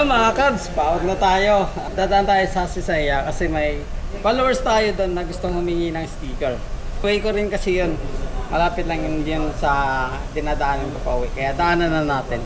Mga Kabs, pawag na tayo. Dadaan tayo sa Sisaya kasi may followers tayo doon na gustong humingi ng sticker. Way ko rin kasi yun. Malapit lang yun sa dinadaanan ko pa uwi. Kaya daanan na natin.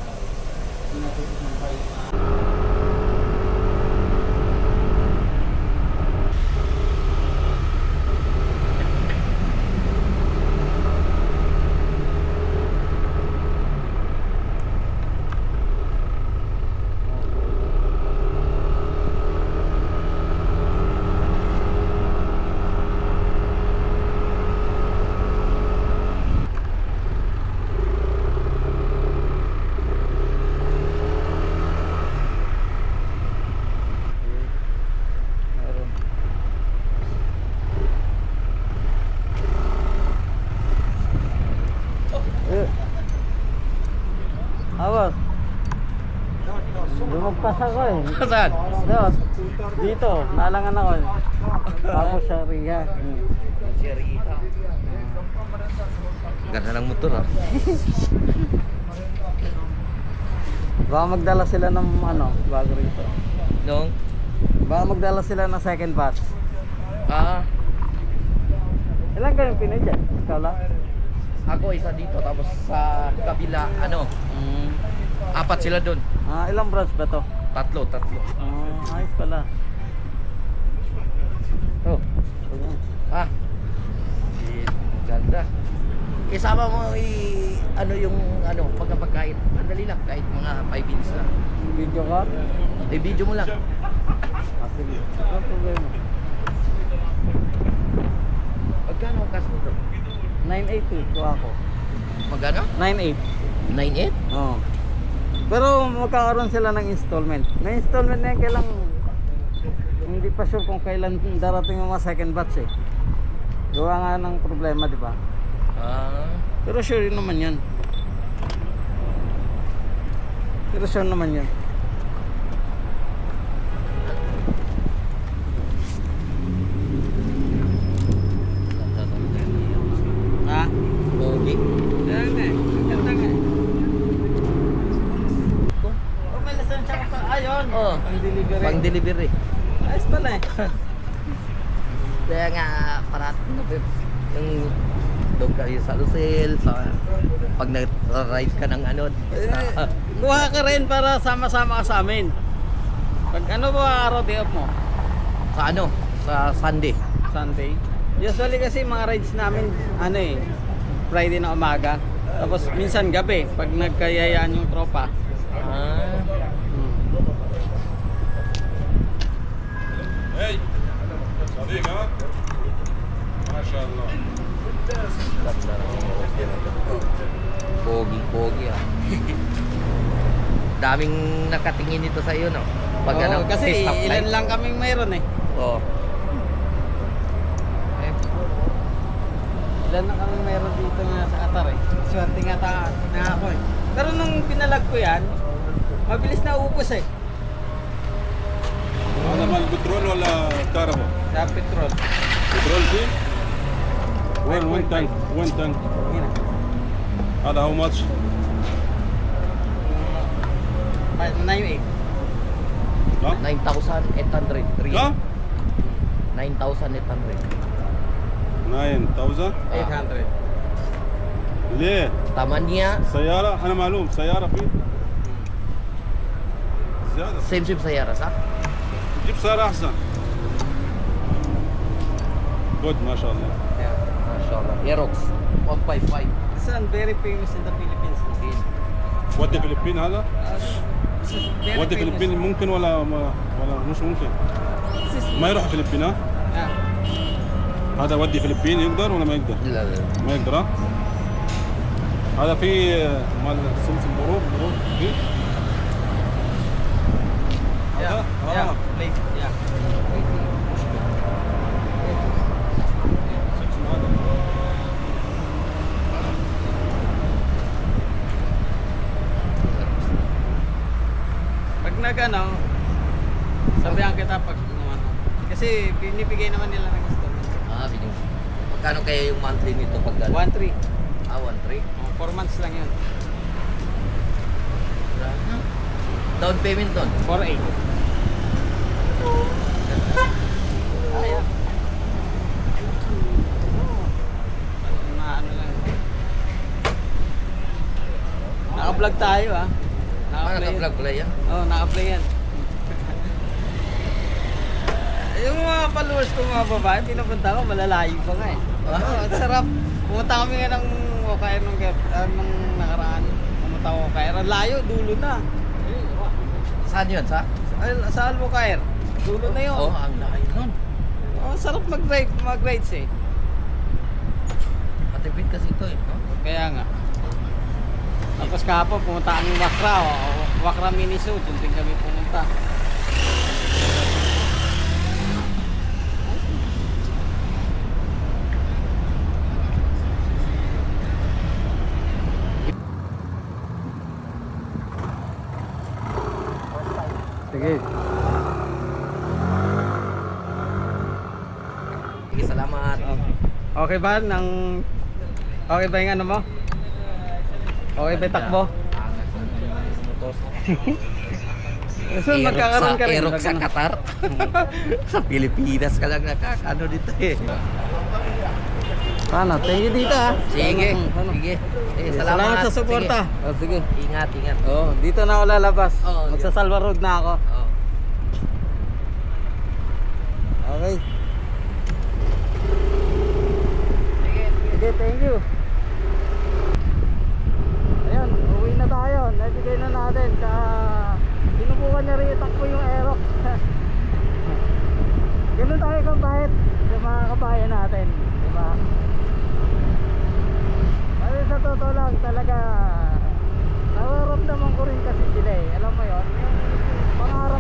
Awas. Lumagpas ako eh. Saan? Dito, nalangan ako. Tapos sa Ria. Ganda ng motor ah. Baka magdala sila ng ano, bago rito. Nung? Baka magdala sila ng second batch. Ilan kayong Pinoy dyan? Ikaw lang? Ako isa dito tapos sa kabila apat sila doon. Ilang branch ba to? Tatlo. Ayos pala. Oh. Ganda. Isama mo ano yung pagkapagkain. Madali lang kahit mga 5 minutes lang. Video ka? Video mo lang. Sige. Ano problema? Pagkano ang cash mo to? 982 ko ako. Magkano? 98. 9.8? Oo. Pero magkakaroon sila ng installment. May installment na yan, kailang hindi pa sure kung kailan darating yung mga second batch eh. Gawa nga ng problema, di ba? Pero sure yun naman yan. Pero sure naman yan. Ha? Pogi. Yan nga eh. Ganda nga eh. Oh, may lisensya ka pa. Ayun. Oh. Pang delivery. Pang delivery. Ayos pala eh. Kaya nga parat yung doon kayo sa Lucel, pag nag-ride ka ng ano. Kuha ka rin para sama-sama ka sa amin. Pag ano ba araw day off mo? Sa ano? Sa Sunday. Sunday. Usually kasi mga rides namin ano eh, Friday na umaga. Tapos minsan gabi pag nagkayayaan yung tropa. Hey, صديق ها؟ ما شاء الله. Pogi ah. Daming nakatingin nito sa iyo, no? Pag Oo, ano, kasi stoplight. ilan lang kaming mayroon eh. Oo. Ilan lang kaming mayroon dito nga sa Qatar eh. Swerte nga na ako eh. Pero nung pinalag ko yan, mabilis na ubos eh. هذا مال بترول ولا كهرباء؟ Sa petrol. بترول فيه؟ وين تانك؟ وين تانك؟ Yun. هذا هاو ماتش؟ 9.8. ها؟ 9,800. كم؟ 9,800. 9000 800. ليه؟ Tamanya, سيارة أنا معلوم سيارة فيه زيادة same sayara sa? جيب سيارة أحسن جود ما شاء الله Yeah. Mashallah. Aerox 155. This one very famous in the Philippines. ودي فلبين هذا؟ This is very ودي famous. فلبين ممكن ولا مش ممكن؟ This is- ما يروح فلبين ها؟ Yeah. هذا ودي فلبين يقدر ولا ما يقدر؟ La, ما يقدر ها؟ هذا في مال سمسم مرور فيه؟ Yeah. هذا؟ Yeah. Late. Yeah. سمسم هذا Pag nag-ano, sabihan kita pag ano. Kasi binibigay naman nila ng installment. Magkano kaya yung monthly nito pag 1.3. 1.3? 4 months lang yun. Down payment doon. 4.8. Kaya. Ano lang. Naka-vlog tayo ah. Naka-vlog pala yan. Oo, naka-play yan. Yung mga followers ko mga babae, pinupunta ko, malalayo pa nga eh. Oo, ang sarap. Pumunta kami nga ng Wakair nung nakaraan. Pumunta ko Wakair. Ang layo, dulo na. Saan yun? Sa Albuquerque. Dulo na yun. Oo, ang layo nun. Oh, sarap mag-rides eh. Matipid kasi ito eh. No? Kaya nga. Tapos kahapon pumunta kami Wakra. Wakra Miniso. Doon din kami pumunta. Sige. Sige, salamat. Okay ba? Okay ba yung ano mo? Okay ba yung takbo? So, magkakaroon ka rin. Erok sa Qatar. Sa Pilipinas ka lang nakakano dito eh. Paano? Thank you dito ha. Sige. Ano? Sige. Salamat sa suporta. Sige. Oh, sige. Ingat, ingat. Oh, dito na ako lalabas. Oo, Magsasalva road na ako. Oh. Okay. Sige, thank you. Ayan, uwi na tayo. Nabigay na natin. Sinubukan niya rin itakbo yung Aerox. Ganun tayo kabahit sa mga kabayan natin. Diba? Kasi sa totoo lang talaga nararamdaman ko rin kasi sila eh. Alam mo yun? Yung pangarap